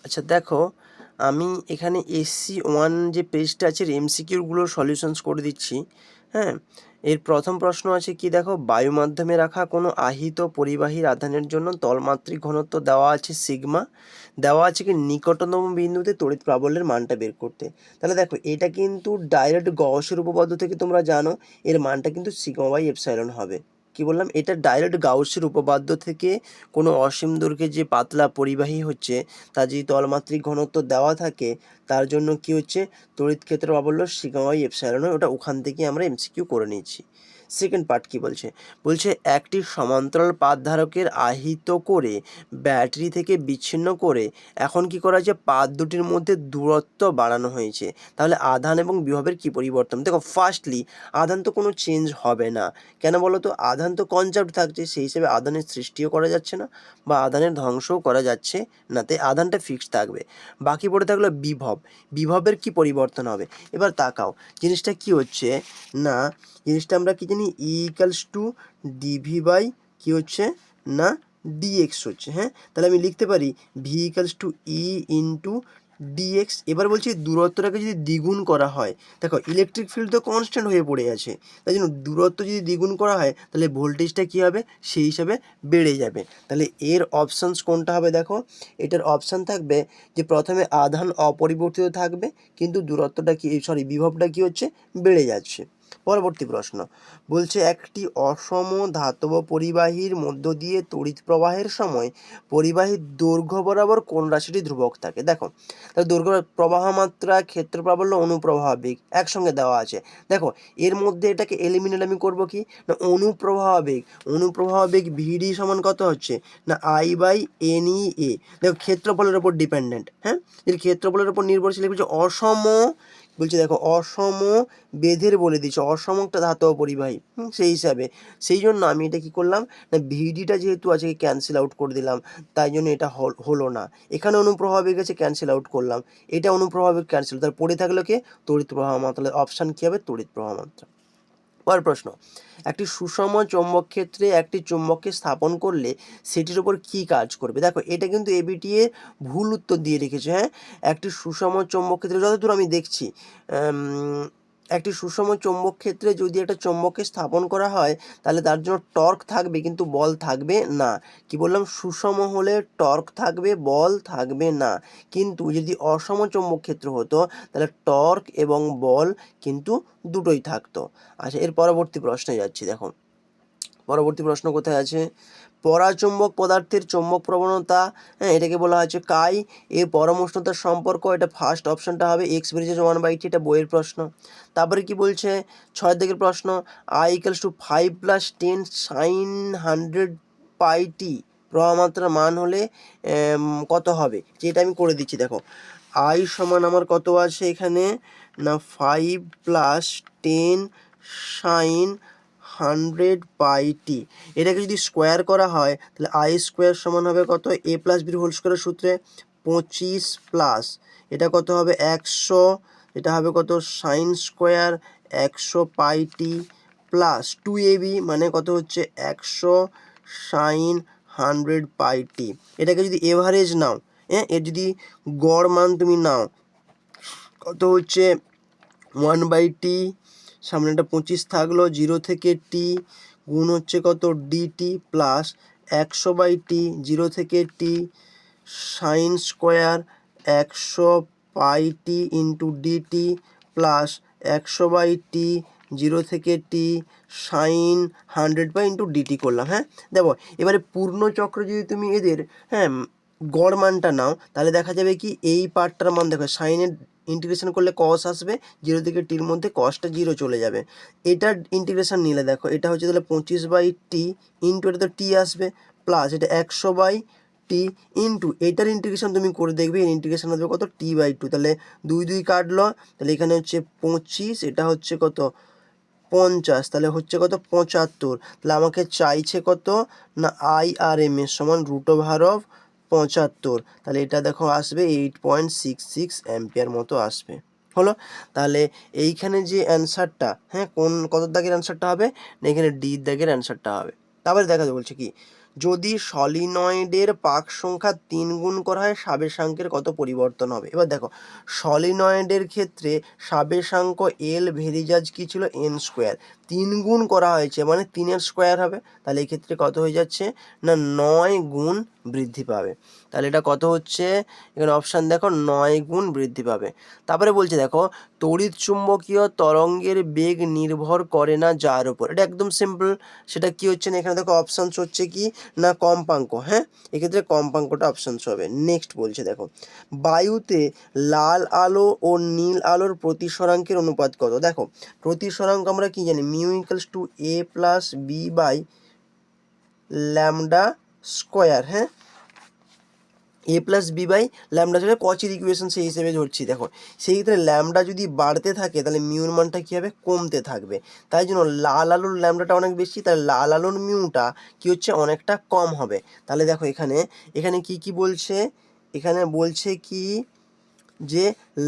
আচ্ছা দেখো, আমি এখানে SC1 যে পেজটা আছে এমসিকিউগুলোর সলিউশনস করে দিচ্ছি। হ্যাঁ, এর প্রথম প্রশ্ন আছে কি দেখো, বায়ু মাধ্যমে রাখা কোনো আহিত পরিবাহীর আধানের জন্য তলমাত্রিক ঘনত্ব দেওয়া আছে সিগমা, দেওয়া আছে কি নিকটতম বিন্দুতে তড়িৎ প্রাবল্যের মানটা বের করতে। তাহলে দেখো এটা কিন্তু ডাইরেক্ট গাউসের উপপাদ্য থেকে তোমরা জানো, এর মানটা কিন্তু সিগমা বাই এপসাইলন হবে। কি বললাম, এটা ডাইরেক্ট গাউসের উপপাদ্য থেকে কোনো অসীম দৈর্ঘ্যে যে পাতলা পরিবাহী হচ্ছে তার যদি তলমাত্রিক ঘনত্ব দেওয়া থাকে, তার জন্য কি হচ্ছে তড়িৎ ক্ষেত্র প্রাবল্য সিগমা বাই এপসাইলন হয়। ওটা ওখান থেকে আমরা এমসিকিউ করে নিয়েছি। সেকেন্ড পার্ট কি বলছে, বলছে একটি সমান্তরাল পাত ধারকের আহিত করে ব্যাটারি থেকে বিচ্ছিন্ন করে এখন কি করা হয়েছে, পাত দুটির মধ্যে দূরত্ব বাড়ানো হয়েছে। তাহলে আধান এবং বিভবের কি পরিবর্তন? দেখো ফার্স্টলি আধান তো কোনো চেঞ্জ হবে না, কেন বলো তো, আধান তো কনজার্ভড থাকছে, সেই হিসেবে আধানের সৃষ্টিও করা যাচ্ছে না বা আধানের ধ্বংসও করা যাচ্ছে না, তাই আধানটা ফিক্সড থাকবে। বাকি পড়ে থাকলো বিভব, বিভবের কি পরিবর্তন হবে। এবার তাকাও জিনিসটা কি হচ্ছে না, জিনিসটা আমরা কি জানি, E=টু ডিভি বাই কি হচ্ছে না ডিএক্স হচ্ছে। হ্যাঁ, তাহলে আমি লিখতে পারি V=E ইন্টু ডিএক্স। এবার বলছি দূরত্বটাকে যদি দ্বিগুণ করা হয়, দেখো ইলেকট্রিক ফিল্ড তো কনস্ট্যান্ট হয়ে পড়ে আছে, তাই জন্য দূরত্ব যদি দ্বিগুণ করা হয় তাহলে ভোল্টেজটা কী হবে, সেই হিসাবে বেড়ে যাবে। তাহলে এর অপশানস কোনটা হবে, দেখো এটার অপশান থাকবে যে প্রথমে আধান অপরিবর্তিত থাকবে কিন্তু দূরত্বটা কি, বিভবটা কি হচ্ছে, বেড়ে যাচ্ছে। পরবর্তী প্রশ্ন বলছে একটি অসম ধাতব পরিবাহীর মধ্য দিয়ে তড়িৎ প্রবাহের সময় পরিবাহীর দৈর্ঘ্য বরাবর কোন রাশিটি ধ্রুবক থাকে। দেখো তাহলে দৈর্ঘ্য, প্রবাহ মাত্রা, ক্ষেত্র প্রাবল্য, অনুপ্রবাহ বেগ একসঙ্গে দেওয়া আছে। দেখো এর মধ্যে এটাকে এলিমিনেট আমি করবো কি না, অনুপ্রবাহ বেগ, অনুপ্রবাহ বেগ ভিডি সমান কত হচ্ছে না I/NEA। দেখো ক্ষেত্রফলের উপর ডিপেন্ডেন্ট। হ্যাঁ, এর ক্ষেত্রফলের উপর নির্ভরশীল বলছে অসম, বলছে দেখো অসম বেধের বলে দিচ্ছে, অসম একটা ধাতব পরিবাহী, সেই হিসাবে সেই জন্য আমি এটা কি করলাম না, ভিডিটা যেহেতু আছে ক্যান্সেল আউট করে দিলাম, তাই জন্য এটা হলো না। এখানে অনুপ্রবাহ বেগ আছে, ক্যান্সেল আউট করলাম, এটা অনুপ্রবাহ বেগ ক্যান্সেল, তার পড়ে থাকলো কি তড়িৎ প্রবাহ মাত্রা। তাহলে অপশান কী হবে, তড়িৎ প্রবাহ মাত্রা। পরের প্রশ্ন, একটি সুষম চৌম্বক ক্ষেত্রে একটি চুম্বককে স্থাপন করলে সেটির উপর কি কাজ করবে। দেখো এটা কিন্তু এবিটি এর ভুল উত্তর দিয়ে রেখেছে। হ্যাঁ, একটি সুষম চৌম্বক ক্ষেত্রে যতদূর আমি দেখছি, একটি সুষম চৌম্বক ক্ষেত্রে যদি একটা চৌম্বককে স্থাপন করা হয় তাহলে তার জন্য টর্ক থাকবে কিন্তু বল থাকবে না। কি বললাম, সুষম হলে টর্ক থাকবে, বল থাকবে না। কিন্তু যদি অসম চৌম্বক ক্ষেত্র হতো তাহলে টর্ক এবং বল কিন্তু দুটোই থাকতো। আচ্ছা, এর পরবর্তী প্রশ্নে যাচ্ছি। দেখো পরবর্তী প্রশ্ন কোথায় আছে, পরাচুম্বক পদার্থের চৌম্বক প্রবণতা, হ্যাঁ এটাকে বলা হয়েছে কাই। এর পরম উষ্ণতার সম্পর্ক, এটা ফার্স্ট অপশনটা হবে X=1/T, এটা বইয়ের প্রশ্ন। তারপরে কি বলছে 6 দিকের প্রশ্ন, I=5 + 10 sin 100πt প্রবাহ মাত্রার মান হলে কত হবে, যেটা আমি করে দিচ্ছি। দেখো I সমান আমার কত আছে এখানে না 5 + 10 sin 100πt, এটাকে যদি স্কোয়ার করা হয় তাহলে I² সমান হবে কত, A+B² সূত্রে 25 প্লাস এটা কত হবে 100, এটা হবে কত sin² 100πt প্লাস 2AB মানে কত হচ্ছে 100 sin 100πt। এটাকে যদি এভারেজ নাও, হ্যাঁ এর যদি গড় মান তুমি নাও, কত হচ্ছে 1/T, সামনে একটা 25 থাকলো, 0 থেকে T গুণ হচ্ছে কত DT প্লাস 100/T 0 থেকে T sin² 100πt into DT plus 100/T 0 থেকে T sin 100π ইন্টু DT করলাম। হ্যাঁ দেখো এবারে পূর্ণ চক্র যদি তুমি এদের হ্যাঁ গড় মানটা নাও তাহলে দেখা যাবে কি এই পার্টটার মান, দেখো সাইনের ইন্টিগ্রেশন করলে কস আসবে, 0 থেকে টির মধ্যে কসটা 0 চলে যাবে। এটার ইন্টিগ্রেশন নিলে দেখো এটা হচ্ছে তাহলে 25/T ইন্টু এটা তো T আসবে প্লাস এটা 100/T ইন্টু এটার ইন্টিগ্রেশন তুমি করে দেখবে, এর ইন্টিগ্রেশন আসবে কত T/2, তাহলে 2 2 কাটলো, তাহলে এখানে হচ্ছে 25, এটা হচ্ছে কত 50, তাহলে হচ্ছে কত 75। তাহলে আমাকে চাইছে কত না IRMS সমান √75, তাহলে এটা দেখো আসবে 8.66 অ্যাম্পিয়ার মতো আসবে। হলো, তাহলে এইখানে যে অ্যান্সারটা, হ্যাঁ কত দাগের অ্যান্সারটা হবে না, এখানে ডি দাগের অ্যান্সারটা হবে। তারপরে দেখা বলছে কি, যদি সলিনয়েডের পাক সংখ্যা 3 গুণ করা হয় সাবেশাঙ্কের কত পরিবর্তন হবে। এবার দেখো সলিনয়েডের ক্ষেত্রে সাবেশাঙ্ক এল ভেরিজাজ কি ছিল এন স্কোয়ার, 3 গুণ করা হয়েছে মানে 3-এর স্কোয়ার হবে, তাহলে এই ক্ষেত্রে কত হয়ে যাচ্ছে না 9 গুণ বৃদ্ধি পাবে। তাহলে এটা কত হচ্ছে, এখানে অপশান দেখো 9 গুণ বৃদ্ধি পাবে। তারপরে বলছে দেখো তড়িৎ চুম্বকীয় তরঙ্গের বেগ নির্ভর করে না যার উপর, এটা একদম সিম্পল, সেটা কি হচ্ছে না, এখানে দেখো অপশানস হচ্ছে কি না কম্পাঙ্ক, হ্যাঁ এক্ষেত্রে কম্পাঙ্কটা অপশানস হবে। নেক্সট বলছে দেখো বায়ুতে লাল আলো ও নীল আলোর প্রতিসরাঙ্কের অনুপাত কত। দেখো প্রতিসরাঙ্ক আমরা কি জানি mu equals to A plus B by lambda square, হ্যাঁ A plus B by lambda square কচির ইকুয়েশন সেই হিসেবে ধরছি। দেখো সেই ক্ষেত্রে ল্যামডা যদি বাড়তে থাকে তাহলে মিউর মানটা কী হবে কমতে থাকবে, তাই জন্য লাল আলোর ল্যামডাটা অনেক বেশি, তাহলে লাল আলোর মিউটা কী হচ্ছে অনেকটা কম হবে। তাহলে দেখো এখানে এখানে কি বলছে, এখানে বলছে কি যে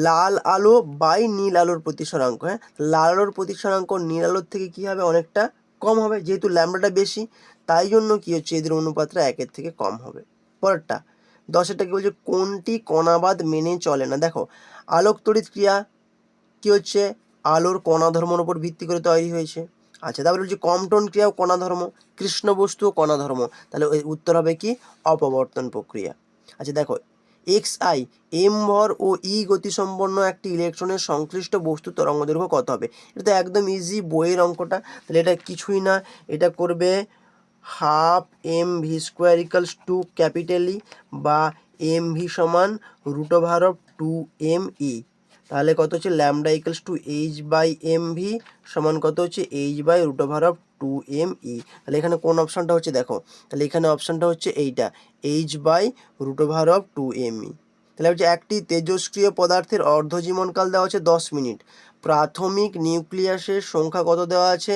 লাল আলো বাই নীল আলোর প্রতিসরাঙ্ক, হ্যাঁ লাল আলোর প্রতিসরাঙ্ক নীল আলোর থেকে কী হবে অনেকটা কম হবে, যেহেতু ল্যামডাটা বেশি তাই জন্য কী হচ্ছে এদের অনুপাতটা 1-এর থেকে কম হবে। পরেরটা 10-এরটা কি বলছে কোনটি কণাবাদ মেনে চলে না। দেখো আলোক তড়িৎ ক্রিয়া কি হচ্ছে আলোর কণা ধর্মের উপর ভিত্তি করে তৈরি হয়েছে। আচ্ছা তারপরে বলছি কম্পটন ক্রিয়াও কণা ধর্ম, কৃষ্ণ বস্তু কণা ধর্ম, তাহলে ওই উত্তর হবে কি অপবর্তন প্রক্রিয়া। আচ্ছা দেখো এক্স আই এম ভর ও ই গতিসম্পন্ন একটি ইলেকট্রনের সংশ্লিষ্ট বস্তু তরঙ্গদৈর্ঘ্য কত হবে। এটা তো একদম ইজি বইয়ের অঙ্কটা, তাহলে এটা কিছুই না, এটা করবে half m v square equals to capital E বা এম ভি সমান root over of 2m e, তাহলে কত হচ্ছে lambda equals to h by m v সমান কত হচ্ছে h by root over of 2m e। তাহলে এখানে কোন অপশানটা হচ্ছে দেখো, তাহলে এখানে অপশানটা হচ্ছে এইটা h by root over of 2m e। তাহলে হচ্ছে একটি তেজস্ক্রিয় পদার্থের অর্ধজীবনকাল দেওয়া আছে 10 মিনিট, প্রাথমিক নিউক্লিয়াসের সংখ্যা কত দেওয়া আছে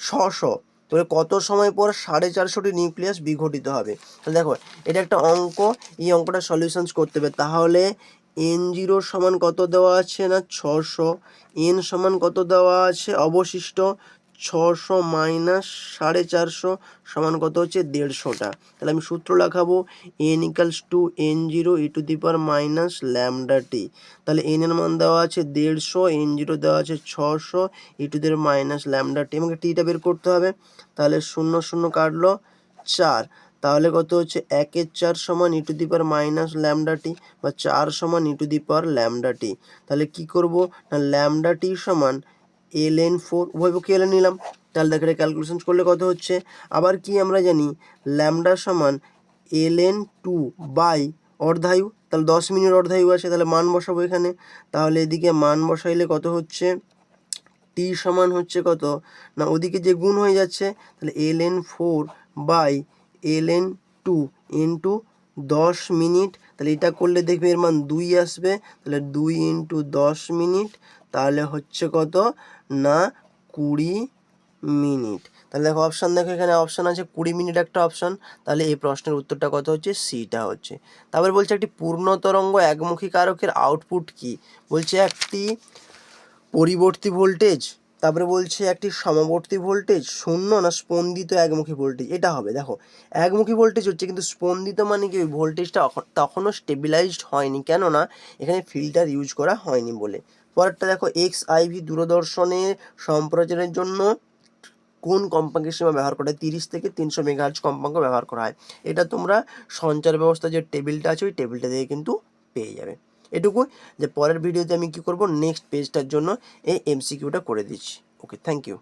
600, তবে কত সময় পর 450টি নিউক্লিয়াস বিঘটিত হবে। তাহলে দেখো এটা একটা অঙ্ক, এই অঙ্কটা সলিউশনস করতে হবে। তাহলে n0 সমান কত দেওয়া আছে না 600, n সমান কত দেওয়া আছে অবশিষ্ট 600 মাইনাস 450 সমান কত হচ্ছে 150টা। তাহলে আমি সূত্র লাগাবো n equals to n0 e to the power minus lambda t. তাহলে n এর মান দেওয়া আছে 150, n0 দেওয়া আছে 600 e to the power minus lambda t, আমাকে টিটা বের করতে হবে। তাহলে 0 0 কাটলো 4, তাহলে কত হচ্ছে 1/4 সমান e to the power minus lambda t বা 4 সমান e to the power lambda t. তাহলে কি করব না ল্যামডা টি সমান ln4 উভয় পক্ষে ln নিলাম, তাহলে দেখো এটা ক্যালকুলেশন করলে কত হচ্ছে। আবার কি আমরা জানি ল্যামডা সমান ln2 বাই অর্ধায়ু, তাহলে 10 মিনিট অর্ধায়ু আছে, তাহলে মান বসাবো এখানে, তাহলে এদিকে মান বসাইলে কত হচ্ছে টি সমান হচ্ছে কত না ওদিকে যে গুণ হয়ে যাচ্ছে, তাহলে ln4 by ln2 into 10 minute, তাহলে এটা করলে দেখবে এর মান 2 আসবে, তাহলে 2 ইন্টু 10 মিনিট তাহলে হচ্ছে কত না 20 মিনিট। তাহলে দেখো অপশান দেখো এখানে অপশান আছে 20 মিনিট একটা অপশান, তাহলে এই প্রশ্নের উত্তরটা কত হচ্ছে সিটা হচ্ছে। তারপরে বলছে একটি পূর্ণ তরঙ্গ একমুখী কারকের আউটপুট কি, বলছে একটি পরিবর্তী ভোল্টেজ, তারপরে বলছে একটি সমবর্তী ভোল্টেজ, শূন্য না স্পন্দিত একমুখী ভোল্টেজ। এটা হবে দেখো একমুখী ভোল্টেজ হচ্ছে কিন্তু স্পন্দিত মানে কি ওই ভোল্টেজটা তখনও স্টেবিলাইজড হয়নি, কেননা এখানে ফিল্টার ইউজ করা হয়নি বলে। পরেরটা দেখো এক্স আইভি দূরদর্শনের সম্প্রচারের জন্য কোন কম্পাঙ্কের সীমা ব্যবহার করা হয়, 30 থেকে 300 মেগাহার্জ কম্পাঙ্ক ব্যবহার করা হয়। এটা তোমরা সঞ্চার ব্যবস্থা যে টেবিলটা আছে ওই টেবিলটা দিয়ে কিন্তু পেয়ে যাবে। এটুকু, যে পরের ভিডিওতে আমি কি করব নেক্সট পেজটার জন্য এই এমসিকিউটা করে দিচ্ছি। ওকে, থ্যাংক ইউ।